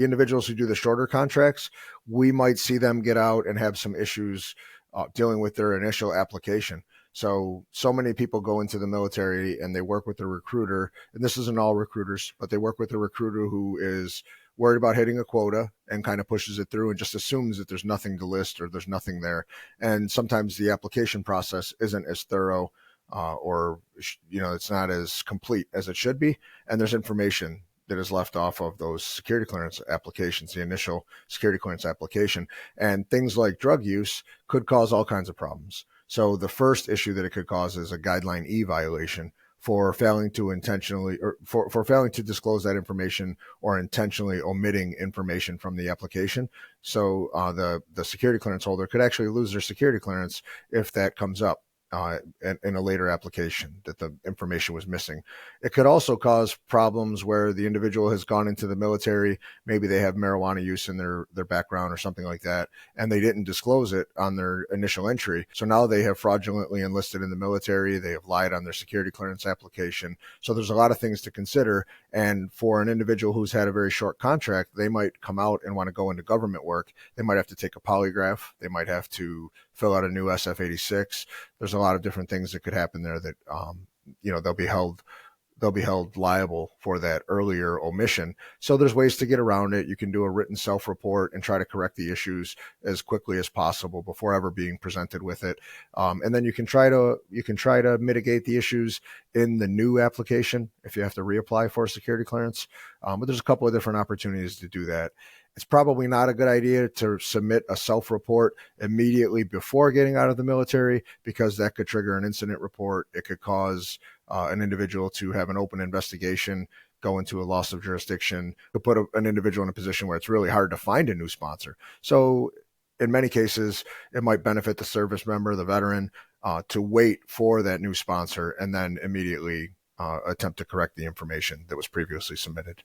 The individuals who do the shorter contracts, we might see them get out and have some issues dealing with their initial application. So many people go into the military and they work with a recruiter, and this isn't all recruiters, but they work with a recruiter who is worried about hitting a quota and kind of pushes it through and just assumes that there's nothing to list or there's nothing there. And sometimes the application process isn't as thorough or it's not as complete as it should be. And there's information that is left off of those security clearance applications, the initial security clearance application. And things like drug use could cause all kinds of problems. So the first issue that it could cause is a Guideline E violation for failing to intentionally or for failing to disclose that information or intentionally omitting information from the application. So the security clearance holder could actually lose their security clearance if that comes up in a later application that the information was missing. It could also cause problems where the individual has gone into the military. Maybe they have marijuana use in their background or something like that, and they didn't disclose it on their initial entry. So now they have fraudulently enlisted in the military. They have lied on their security clearance application. So there's a lot of things to consider. And for an individual who's had a very short contract, they might come out and want to go into government work. They might have to take a polygraph. They might have to fill out a new SF-86. There's a lot of different things that could happen there that, they'll be held liable for that earlier omission. So there's ways to get around it. You can do a written self-report and try to correct the issues as quickly as possible before ever being presented with it. And then you can try to mitigate the issues in the new application if you have to reapply for a security clearance. But there's a couple of different opportunities to do that. It's probably not a good idea to submit a self-report immediately before getting out of the military because that could trigger an incident report. It could cause an individual to have an open investigation, go into a loss of jurisdiction, could put an individual in a position where it's really hard to find a new sponsor. So in many cases, it might benefit the service member, the veteran, to wait for that new sponsor and then immediately attempt to correct the information that was previously submitted.